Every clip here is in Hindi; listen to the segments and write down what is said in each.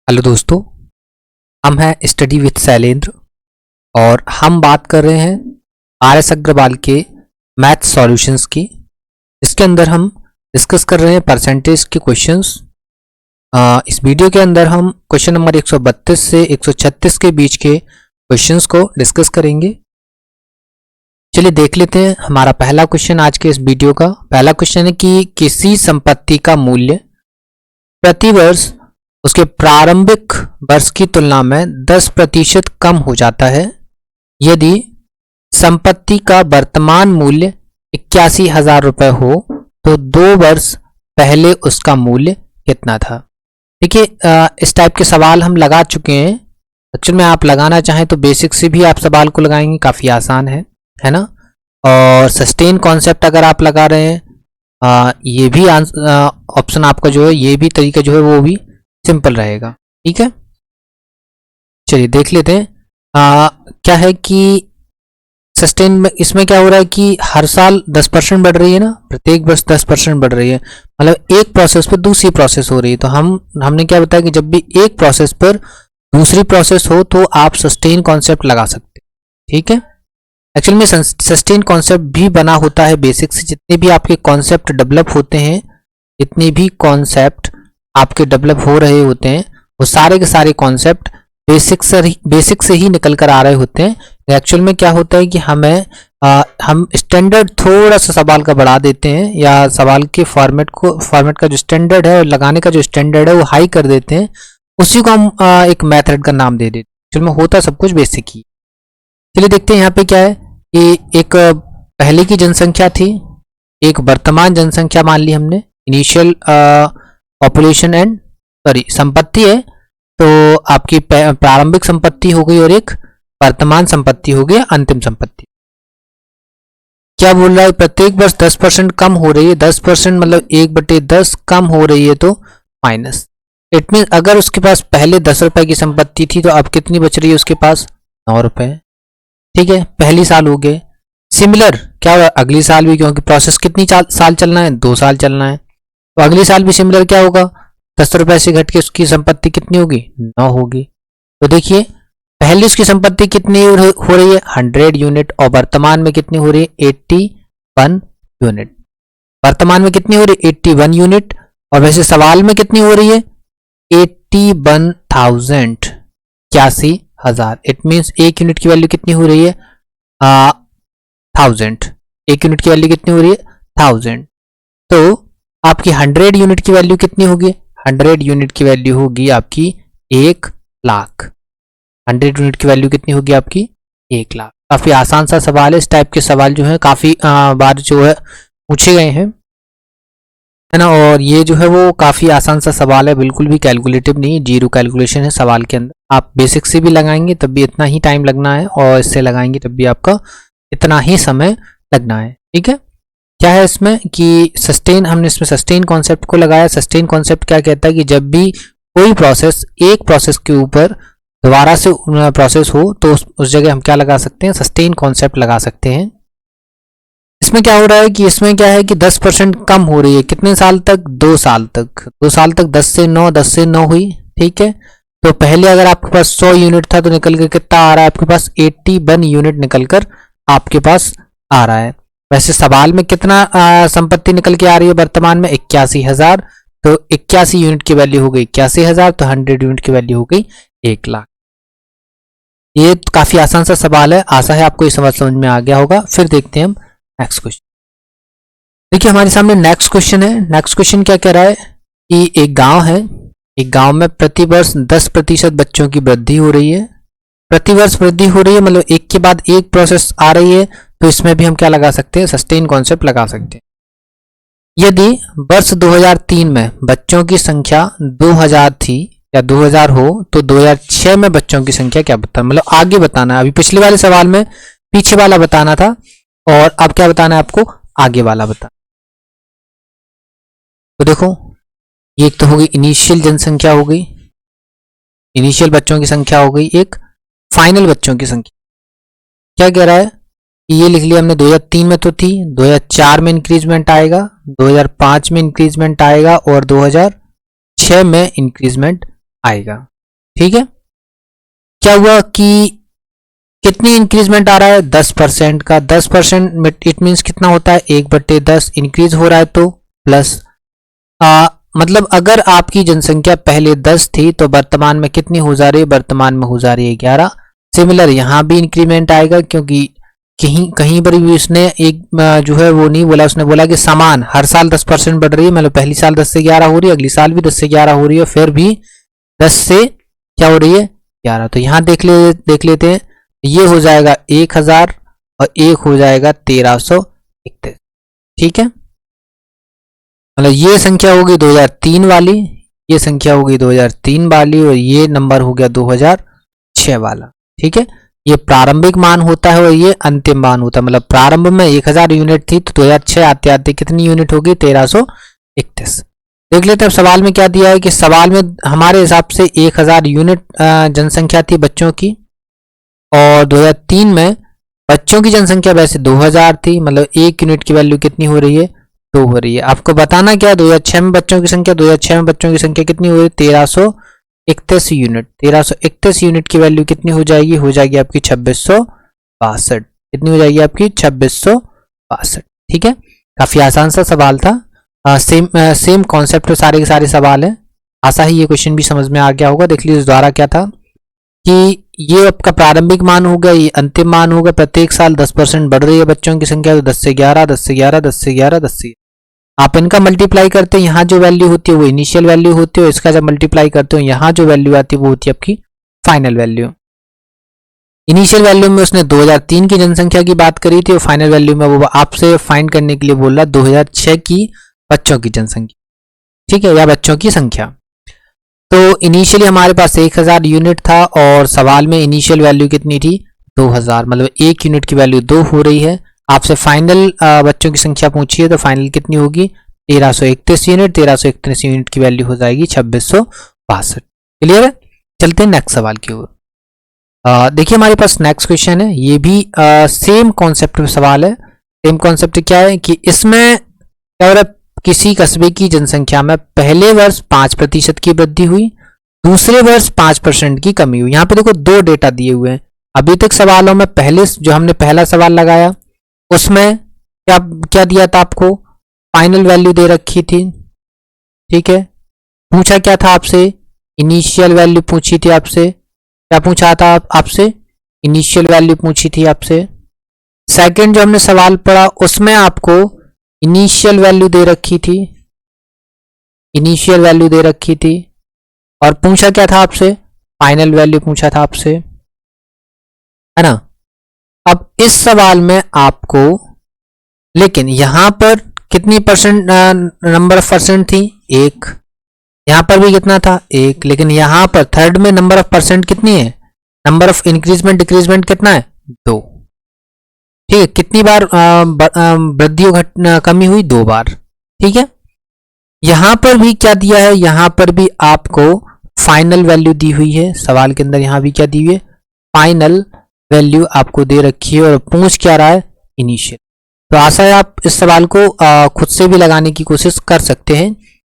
हेलो दोस्तों, हम हैं स्टडी विथ शैलेंद्र और हम बात कर रहे हैं आर.एस. अग्रवाल के मैथ सॉल्यूशंस की। इसके अंदर हम डिस्कस कर रहे हैं परसेंटेज के क्वेश्चंस। इस वीडियो के अंदर हम क्वेश्चन नंबर 132 से 136 के बीच के क्वेश्चंस को डिस्कस करेंगे। चलिए देख लेते हैं हमारा पहला क्वेश्चन आज के इस वीडियो का। पहला क्वेश्चन है कि किसी संपत्ति का मूल्य प्रति वर्ष उसके प्रारंभिक वर्ष की तुलना में 10% कम हो जाता है यदि संपत्ति का वर्तमान मूल्य 81,000 रुपये हो तो 2 वर्ष पहले उसका मूल्य कितना था। देखिए इस टाइप के सवाल हम लगा चुके हैं। एक्चुअल में आप लगाना चाहें तो बेसिक से भी आप सवाल को लगाएंगे, काफ़ी आसान है ना। और सस्टेन कॉन्सेप्ट अगर आप लगा रहे हैं ये भी ऑप्शन आपका जो है, ये भी तरीका जो है वो भी सिंपल रहेगा। ठीक है, चलिए देख लेते हैं। क्या है कि सस्टेन में इसमें क्या हो रहा है कि हर साल 10% बढ़ रही है ना, प्रत्येक वर्ष 10% बढ़ रही है। मतलब एक प्रोसेस पर दूसरी प्रोसेस हो रही है। तो हमने क्या बताया कि जब भी एक प्रोसेस पर दूसरी प्रोसेस हो तो आप सस्टेन कॉन्सेप्ट लगा सकते हैं। ठीक है, एक्चुअल में सस्टेन कॉन्सेप्ट भी बना होता है बेसिक से। जितने भी आपके कॉन्सेप्ट डेवलप होते हैं, जितने भी कॉन्सेप्ट आपके डेवलप हो रहे होते हैं, वो सारे के सारे कॉन्सेप्ट बेसिक से ही निकल कर आ रहे होते हैं। एक्चुअल में क्या होता है कि हम स्टैंडर्ड थोड़ा सा सवाल का बढ़ा देते हैं, या सवाल के फॉर्मेट का जो स्टैंडर्ड है और लगाने का जो स्टैंडर्ड है वो हाई कर देते हैं। उसी को हम एक मेथड का नाम दे देते हैं। एक्चुअल में होता सब कुछ बेसिक ही। चलिए देखते हैं यहाँ पे क्या है कि एक पहले की जनसंख्या थी, एक वर्तमान जनसंख्या मान ली हमने, इनिशियल पॉपुलेशन एंड संपत्ति है, तो आपकी प्रारंभिक संपत्ति हो गई और एक वर्तमान संपत्ति हो गई, अंतिम संपत्ति। क्या बोल रहा है, प्रत्येक वर्ष 10% कम हो रही है। 10% मतलब 1/10 कम हो रही है तो माइनस। इट मीन अगर उसके पास पहले 10 रुपए की संपत्ति थी तो अब कितनी बच रही है उसके पास, 9 रुपए। ठीक है, पहली साल हो गए। सिमिलर क्या होगा अगली साल भी, क्योंकि प्रोसेस कितनी साल चलना है, 2 साल चलना है। तो अगले साल भी सिमिलर क्या होगा, 10 रुपए से घट के उसकी संपत्ति कितनी होगी, 9 होगी। तो देखिए पहले उसकी संपत्ति कितनी हो रही है, 100 यूनिट, और वर्तमान में कितनी हो रही है, 81 यूनिट। वर्तमान में कितनी हो रही है, 81 यूनिट। और वैसे सवाल में कितनी हो रही है, 81,000, 81,000। इट मीन्स एक यूनिट की वैल्यू कितनी हो रही है, 1000। एक यूनिट की वैल्यू कितनी हो रही है, 1000। तो आपकी 100 यूनिट की वैल्यू कितनी होगी, 100 यूनिट की वैल्यू होगी आपकी 1 लाख। 100 यूनिट की वैल्यू कितनी होगी आपकी, 1 लाख। काफी आसान सा सवाल है। इस टाइप के सवाल जो है काफी बार जो है पूछे गए हैं, है ना। और ये जो है वो काफी आसान सा सवाल है, बिल्कुल भी कैलकुलेटिव नहीं, जीरो कैलकुलेशन है सवाल के अंदर। आप बेसिक से भी लगाएंगे तब भी इतना ही टाइम लगना है, और इससे लगाएंगे तब भी आपका इतना ही समय लगना है। ठीक है, क्या है इसमें कि सस्टेन, हमने इसमें सस्टेन कॉन्सेप्ट को लगाया। सस्टेन कॉन्सेप्ट क्या कहता है कि जब भी कोई प्रोसेस एक प्रोसेस के ऊपर दोबारा से प्रोसेस हो तो उस जगह हम क्या लगा सकते हैं, सस्टेन कॉन्सेप्ट लगा सकते हैं। इसमें क्या हो रहा है कि इसमें क्या है कि 10% कम हो रही है। कितने साल तक, 2 साल तक। 2 साल तक 10 से 9 हुई। ठीक है, तो पहले अगर आपके पास 100 यूनिट था तो निकल कर कितना आ रहा है आपके पास, 81 यूनिट निकल कर आपके पास आ रहा है। वैसे सवाल में कितना संपत्ति निकल के आ रही है वर्तमान में, 81,000। तो 81 यूनिट की वैल्यू हो गई 81,000, तो 100 यूनिट की वैल्यू हो गई 1 लाख। ये काफी आसान सा सवाल है, आशा है आपको ये समझ में आ गया होगा। फिर देखते हैं हम नेक्स्ट क्वेश्चन। देखिए हमारे सामने नेक्स्ट क्वेश्चन है। नेक्स्ट क्वेश्चन क्या कह रहा है कि एक गांव है, एक गांव में प्रति वर्ष 10% बच्चों की वृद्धि हो रही है। प्रति वर्ष वृद्धि हो रही है मतलब एक के बाद एक प्रोसेस आ रही है, तो इसमें भी हम क्या लगा सकते हैं, सस्टेन कॉन्सेप्ट लगा सकते हैं। यदि वर्ष 2003 में बच्चों की संख्या 2000 थी या 2000 हो तो 2006 में बच्चों की संख्या क्या बताना, मतलब आगे बताना है। अभी पिछले वाले सवाल में पीछे वाला बताना था, और अब क्या बताना है आपको, आगे वाला बताना। तो देखो ये एक तो हो गई इनिशियल जनसंख्या, हो गई इनिशियल बच्चों की संख्या, हो गई एक फाइनल बच्चों की संख्या। क्या कह रहा है, ये लिख लिया हमने 2003 में तो थी, 2004 में इंक्रीजमेंट आएगा, 2005 में इंक्रीजमेंट आएगा, और 2006 में इंक्रीजमेंट आएगा। ठीक है, क्या हुआ कि कितनी इंक्रीजमेंट आ रहा है 10% का। 10% इट मीन्स कितना होता है 1/10 इंक्रीज हो रहा है तो प्लस मतलब अगर आपकी जनसंख्या पहले 10 थी तो वर्तमान में कितनी हो जा रही है, वर्तमान में हो जा रही है 11। सिमिलर यहाँ भी इंक्रीमेंट आएगा क्योंकि कहीं कहीं पर भी उसने एक जो है वो नहीं बोला, उसने बोला कि समान हर साल 10% बढ़ रही है, मतलब पहली साल 10 से 11 हो रही है, अगली साल भी 10 से 11 हो रही है, फिर भी 10 से क्या हो रही है 11। तो यहाँ देख लेते हैं, ये हो जाएगा 1000 और एक हो जाएगा 1331। ठीक है, मतलब ये संख्या होगी 2003 वाली, ये संख्या होगी 2003 वाली और ये नंबर हो गया 2006 वाला। ठीक है, ये प्रारंभिक मान होता है और ये अंतिम मान होता है। मतलब प्रारंभ में 1000 यूनिट थी तो 2006 आते आते कितनी यूनिट होगी 1331। देख लेते हैं सवाल में क्या दिया है कि सवाल में हमारे हिसाब से 1000 यूनिट जनसंख्या थी बच्चों की और 2003 में बच्चों की जनसंख्या वैसे 2000 थी, मतलब 1 यूनिट की वैल्यू कितनी हो रही है 2 हो रही है। आपको बताना क्या है 2006 में बच्चों की संख्या, 2006 में बच्चों की संख्या कितनी हो रही है 1331 यूनिट। 1331 यूनिट की वैल्यू कितनी हो जाएगी आपकी 2662। कितनी हो जाएगी आपकी 2662। ठीक है, काफी आसान सा सवाल था। सेम कॉन्सेप्ट सारे के सारे सवाल है, आशा ही ये क्वेश्चन भी समझ में आ गया होगा। देख लीजिए द्वारा क्या था कि ये आपका प्रारंभिक मान होगा, ये अंतिम मान होगा। प्रत्येक साल 10% बढ़ रही है बच्चों की संख्या, तो 10 से 11, 10 से 11, 10 से 11, 10 से, आप इनका मल्टीप्लाई करते हैं, यहाँ जो वैल्यू होती है वो इनिशियल वैल्यू होती है, इसका जब मल्टीप्लाई करते हो यहाँ जो वैल्यू आती है वो होती है आपकी फाइनल वैल्यू। इनिशियल वैल्यू में उसने 2003 की जनसंख्या की बात करी थी और फाइनल वैल्यू में वो आपसे फाइंड करने के लिए बोल रहा 2006 की बच्चों की जनसंख्या। ठीक है, या बच्चों की संख्या। तो इनिशियली हमारे पास 1000 यूनिट था और सवाल में इनिशियल वैल्यू कितनी थी 2000, मतलब 1 यूनिट की वैल्यू 2 हो रही है। आपसे फाइनल बच्चों की संख्या पूछी है तो फाइनल कितनी होगी 1331 यूनिट। 1331 यूनिट की वैल्यू हो जाएगी 2662। क्लियर है, चलते हैं नेक्स्ट सवाल की ओर। देखिए हमारे पास नेक्स्ट क्वेश्चन है, ये भी सेम कॉन्सेप्ट में सवाल है। सेम कॉन्सेप्ट क्या है कि इसमें क्या हो रहा है, किसी कस्बे की जनसंख्या में पहले वर्ष 5% की वृद्धि हुई, दूसरे वर्ष 5% की कमी हुई। यहाँ पे देखो दो डेटा दिए हुए हैं। अभी तक सवालों में पहले जो हमने पहला सवाल लगाया उसमें क्या क्या दिया था आपको, फाइनल वैल्यू दे रखी थी। ठीक है, पूछा क्या था आपसे, इनिशियल वैल्यू पूछी थी आपसे। क्या पूछा था आपसे, इनिशियल वैल्यू पूछी थी आपसे। सेकंड जो हमने सवाल पढ़ा उसमें आपको इनिशियल वैल्यू दे रखी थी, इनिशियल वैल्यू दे रखी थी और पूछा क्या था आपसे, फाइनल वैल्यू पूछा था आपसे, है ना। अब इस सवाल में आपको, लेकिन यहां पर कितनी परसेंट नंबर ऑफ परसेंट थी 1, यहां पर भी कितना था 1, लेकिन यहां पर थर्ड में नंबर ऑफ परसेंट कितनी है, नंबर ऑफ इंक्रीजमेंट डिक्रीजमेंट कितना है 2। ठीक है, कितनी बार वृद्धि कमी हुई 2 बार। ठीक है, यहां पर भी क्या दिया है, यहां पर भी आपको फाइनल वैल्यू दी हुई है सवाल के अंदर। यहां भी क्या दी हुई है, फाइनल वैल्यू आपको दे रखी है और पूछ क्या रहा है, इनिशियल। तो आशा है आप इस सवाल को खुद से भी लगाने की कोशिश कर सकते हैं।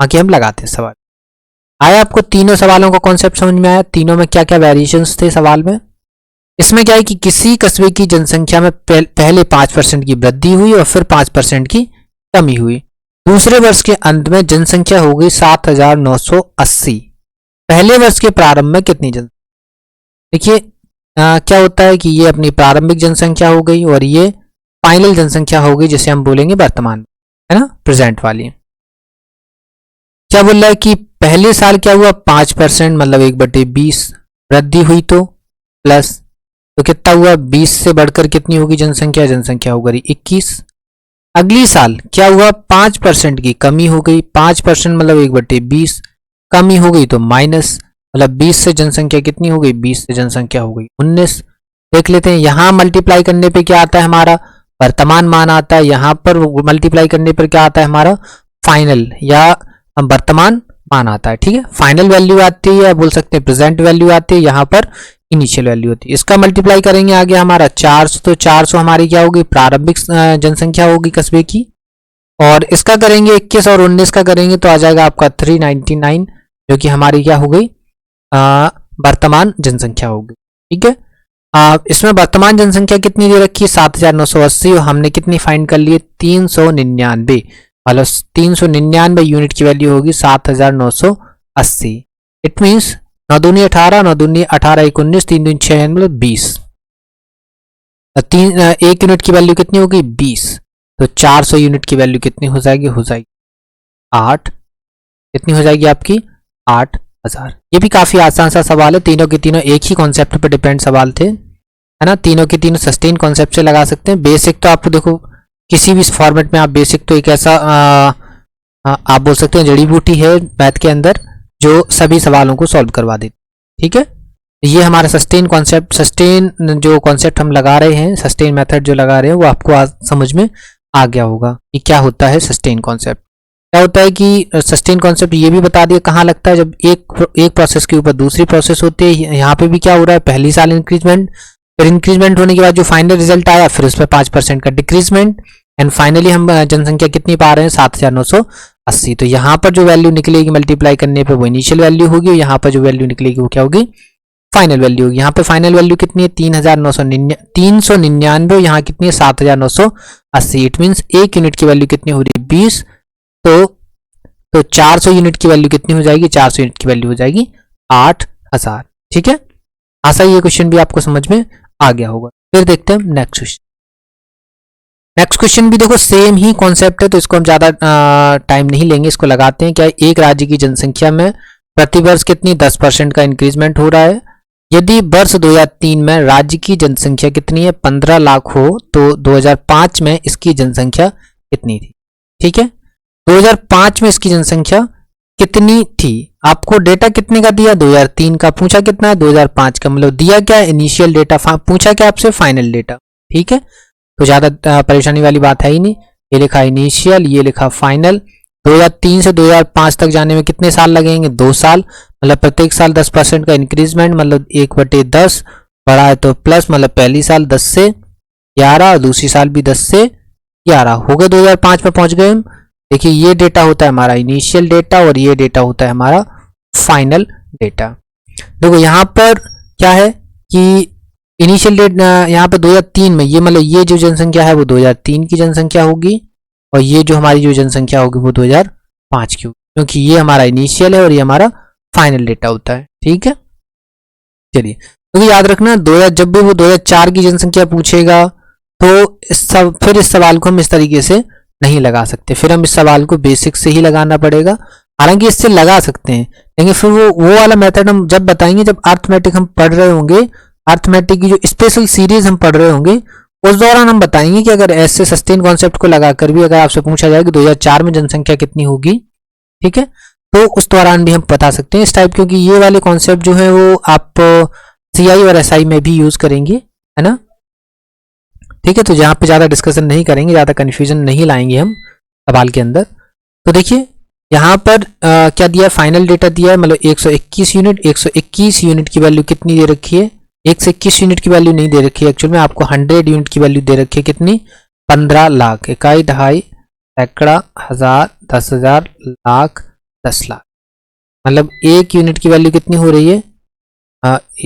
बाकी हम लगाते हैं सवाल। आया आपको तीनों सवालों का कॉन्सेप्ट समझ में आया, तीनों में क्या क्या वेरिएशंस थे सवाल में। इसमें क्या है कि किसी कस्बे की जनसंख्या में पहले 5% की वृद्धि हुई और फिर 5% की कमी हुई। दूसरे वर्ष के अंत में जनसंख्या हो गई 7980। पहले वर्ष के प्रारंभ में कितनी जनसंख्या, देखिए क्या होता है कि ये अपनी प्रारंभिक जनसंख्या हो गई और ये फाइनल जनसंख्या हो गई, जिसे हम बोलेंगे वर्तमान में, है ना, प्रेजेंट वाली। क्या बोल रहा है कि पहले साल क्या हुआ 5%, मतलब 1/20 वृद्धि हुई, तो प्लस तो कितना हुआ 20 से बढ़कर कितनी होगी जनसंख्या, जनसंख्या हो गई 21। अगली साल क्या हुआ 5% की कमी हो गई, 5% मतलब 1/20 कमी हो गई तो माइनस, मतलब 20 से जनसंख्या कितनी हो गई, 20 से जनसंख्या हो गई 19। देख लेते हैं, यहां मल्टीप्लाई करने पे क्या आता है हमारा वर्तमान मान आता है, यहां पर मल्टीप्लाई करने पर क्या आता है हमारा फाइनल या वर्तमान मान आता है। ठीक है, फाइनल वैल्यू आती है या बोल सकते हैं प्रेजेंट वैल्यू आती है, यहां पर इनिशियल वैल्यू होती है। इसका मल्टीप्लाई करेंगे आगे हमारा 400, तो 400 हमारी क्या होगी प्रारंभिक जनसंख्या होगी कस्बे की, और इसका करेंगे 21 और 19 का करेंगे तो आ जाएगा आपका 399, जो कि हमारी क्या हो गई वर्तमान जनसंख्या होगी। ठीक है, इसमें वर्तमान जनसंख्या कितनी दे रखी है 7980 और हमने कितनी फाइंड कर ली है 399, मतलब 399 यूनिट की वैल्यू होगी 7980। इट मीन्स 9 दूनी 18, 9 दूनी 18, 1 19, 3 दूनी 6 मतलब 20। एक यूनिट की वैल्यू कितनी होगी 20, तो 400 यूनिट की वैल्यू कितनी हो जाएगी 8, कितनी हो जाएगी आपकी 8000। ये भी काफी आसान सा सवाल है, तीनों के तीनों एक ही कॉन्सेप्ट पर डिपेंड सवाल थे, है ना। तीनों के तीनों सस्टेन कॉन्सेप्ट से लगा सकते हैं। बेसिक तो आपको देखो किसी भी फॉर्मेट में आप बेसिक तो एक ऐसा आप बोल सकते हैं जड़ी बूटी है मैथ के अंदर जो सभी सवालों को सॉल्व करवा देती। ठीक है, ये हमारा सस्टेन कॉन्सेप्ट, सस्टेन जो कॉन्सेप्ट हम लगा रहे हैं, सस्टेन मेथड जो लगा रहे हैं वो आपको आज समझ में आ गया होगा कि क्या होता है सस्टेन कॉन्सेप्ट। क्या होता है कि सस्टेन कॉन्सेप्ट ये भी बता दिया कहाँ लगता है, जब एक प्रोसेस के ऊपर दूसरी प्रोसेस होती है। यहाँ पे भी क्या हो रहा है, पहली साल इंक्रीजमेंट, फिर इंक्रीजमेंट होने के बाद जो फाइनल रिजल्ट आया फिर उसमें 5% का डिक्रीजमेंट, एंड फाइनली हम जनसंख्या कितनी पा रहे हैं 7980। तो यहाँ पर जो वैल्यू निकलेगी मल्टीप्लाई करने पे वो इनिशियल वैल्यू होगी, और यहाँ पर जो वैल्यू निकलेगी वो क्या होगी फाइनल वैल्यू होगी। यहाँ पे फाइनल वैल्यू कितनी है 399, यहाँ कितनी है 7980। इट मीन्स एक यूनिट की वैल्यू कितनी हो रही है 20, तो 400 यूनिट की वैल्यू कितनी हो जाएगी 400 यूनिट की वैल्यू हो जाएगी 8000। ठीक है, आशा ये क्वेश्चन भी आपको समझ में आ गया होगा। फिर देखते हैं नेक्स्ट क्वेश्चन। नेक्स्ट क्वेश्चन भी देखो सेम ही कॉन्सेप्ट है, तो इसको हम ज्यादा टाइम नहीं लेंगे, इसको लगाते हैं। क्या एक राज्य की जनसंख्या में प्रतिवर्ष कितनी 10% का इंक्रीजमेंट हो रहा है। यदि वर्ष 2003 में राज्य की जनसंख्या कितनी है 15 लाख हो, तो 2005 में इसकी जनसंख्या कितनी थी। ठीक है, 2005 में इसकी जनसंख्या कितनी थी। आपको डेटा कितने का दिया 2003 का, पूछा कितना है 2005 का, मतलब दिया क्या इनिशियल डेटा, पूछा क्या आपसे फाइनल डेटा। ठीक है, तो ज्यादा परेशानी वाली बात है ही नहीं। ये लिखा इनिशियल, ये लिखा फाइनल। 2003 से 2005 तक जाने में कितने साल लगेंगे 2 साल, मतलब प्रत्येक साल 10% का इंक्रीजमेंट, मतलब 1/10 बढ़ा है तो प्लस, मतलब पहली साल 10 से 11 और दूसरी साल भी 10 से 11 हो गए। 2005 में पहुंच गए हम। देखिए ये डेटा होता है हमारा इनिशियल डेटा और ये डेटा होता है हमारा फाइनल डेटा। देखो यहाँ पर क्या है कि इनिशियल डेट यहाँ पर 2003 में ये मतलब ये जो जनसंख्या है वो 2003 की जनसंख्या होगी, और ये जो हमारी जो जनसंख्या होगी वो 2005 की होगी, क्योंकि ये हमारा इनिशियल है और ये हमारा फाइनल डेटा होता है। ठीक है, चलिए तो याद रखना जब भी वो 2004 की जनसंख्या पूछेगा तो फिर इस सवाल को हम इस तरीके से नहीं लगा सकते, फिर हम इस सवाल को बेसिक से ही लगाना पड़ेगा। हालांकि इससे लगा सकते हैं, लेकिन फिर वो वाला मेथड हम जब बताएंगे जब अर्थमेटिक हम पढ़ रहे होंगे, अर्थमेटिक की जो स्पेशल सीरीज हम पढ़ रहे होंगे उस दौरान हम बताएंगे कि अगर ऐसे सस्टेन कॉन्सेप्ट को लगाकर भी अगर आपसे पूछा जाए कि 2004 में जनसंख्या कितनी होगी, ठीक है, तो उस दौरान भी हम बता सकते हैं इस टाइप, क्योंकि ये वाले कॉन्सेप्ट जो है वो आप सीआई और एसआई में भी यूज करेंगे, है ना। ठीक है, तो जहां पे ज्यादा डिस्कशन नहीं करेंगे, ज्यादा कंफ्यूजन नहीं लाएंगे हम सवाल के अंदर। तो देखिए यहाँ पर क्या दिया है, फाइनल डेटा दिया है, मतलब 121 यूनिट। 121 यूनिट की वैल्यू कितनी दे रखी है, 121 यूनिट की वैल्यू नहीं दे रखी है एक्चुअल में, आपको 100 यूनिट की वैल्यू दे रखी है कितनी 15 लाख, इकाई, दहाई, सैकड़ा, हजार, 10,000, लाख, 10 लाख, मतलब एक यूनिट की वैल्यू कितनी हो रही है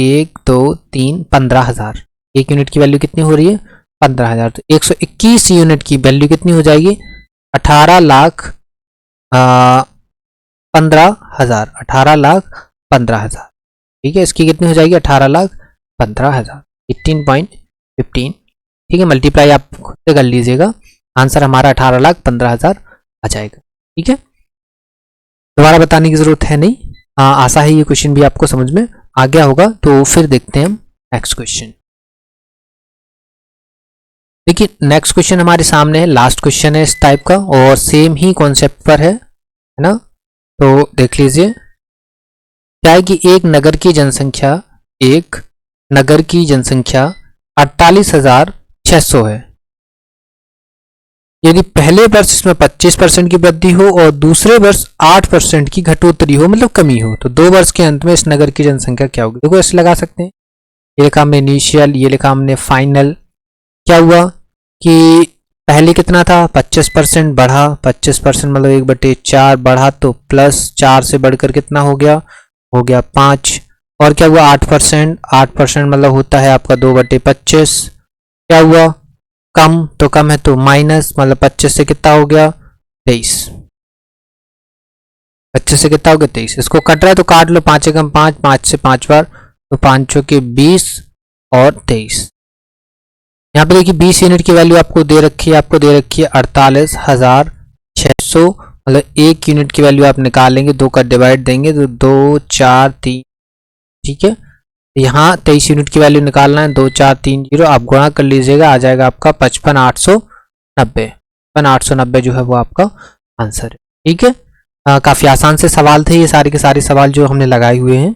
1 2 3 15,000। एक यूनिट की वैल्यू कितनी हो रही है 15,000, तो 121 यूनिट की वैल्यू कितनी हो जाएगी 18 लाख 15,000, 18 लाख 15,000। ठीक है, इसकी कितनी हो जाएगी 18 लाख 15,000, 18.15। ठीक है, मल्टीप्लाई आप खुद से कर लीजिएगा, आंसर हमारा 18 लाख 15,000 आ जाएगा। ठीक है, दोबारा बताने की जरूरत है नहीं, आशा है ये क्वेश्चन भी आपको समझ में आ गया होगा। तो फिर देखते हैं हम नेक्स्ट क्वेश्चन। देखिए नेक्स्ट क्वेश्चन हमारे सामने है, लास्ट क्वेश्चन है इस टाइप का और सेम ही कॉन्सेप्ट पर है ना। तो देख लीजिए क्या है कि एक नगर की जनसंख्या 48,600 है। यदि पहले वर्ष इसमें 25% की वृद्धि हो और दूसरे वर्ष 8% की घटोतरी हो, मतलब कमी हो, तो 2 वर्ष के अंत में इस नगर की जनसंख्या क्या होगी। देखो ऐसे लगा सकते हैं, ये लिखा हमने इनिशियल, ये लिखा हमने फाइनल। क्या हुआ कि पहले कितना था 25% बढ़ा, 25% मतलब 1/4 बढ़ा, तो +4 से बढ़कर कितना हो गया 5, और क्या हुआ 8%, 8% मतलब होता है आपका 2/25। क्या हुआ कम, तो कम है तो माइनस, मतलब 25 से कितना हो गया 23, 25 से कितना हो गया 23। इसको कट रहा है तो काट लो, 5 एकम 5, 5 से 5 बार, तो 5 चौके 20 और 23। यहाँ पे देखिए 20 यूनिट की वैल्यू आपको दे रखी है, 48,600, मतलब 1 यूनिट की वैल्यू आप निकालेंगे, 2 का डिवाइड देंगे तो 2 4 3, ठीक है। यहाँ 23 यूनिट की वैल्यू निकालना है, 2 4 3 0, आप गुणा कर लीजिएगा, आ जाएगा आपका 55,890। 55,890 जो है वो आपका आंसर है, ठीक है। काफ़ी आसान से सवाल थे ये सारे के सारे सवाल जो हमने लगाए हुए हैं।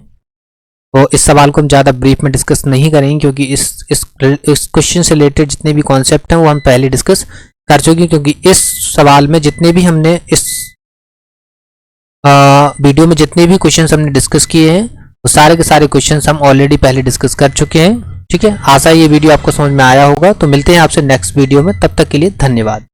तो इस सवाल को हम ज़्यादा ब्रीफ में डिस्कस नहीं करेंगे, क्योंकि इस क्वेश्चन से रिलेटेड जितने भी कॉन्सेप्ट हैं वो हम पहले डिस्कस कर चुके हैं, क्योंकि इस सवाल में जितने भी हमने इस वीडियो में जितने भी क्वेश्चंस हमने डिस्कस किए हैं वो सारे के सारे क्वेश्चंस हम ऑलरेडी पहले डिस्कस कर चुके हैं, ठीक है। आशा है ये वीडियो आपको समझ में आया होगा। तो मिलते हैं आपसे नेक्स्ट वीडियो में, तब तक के लिए धन्यवाद।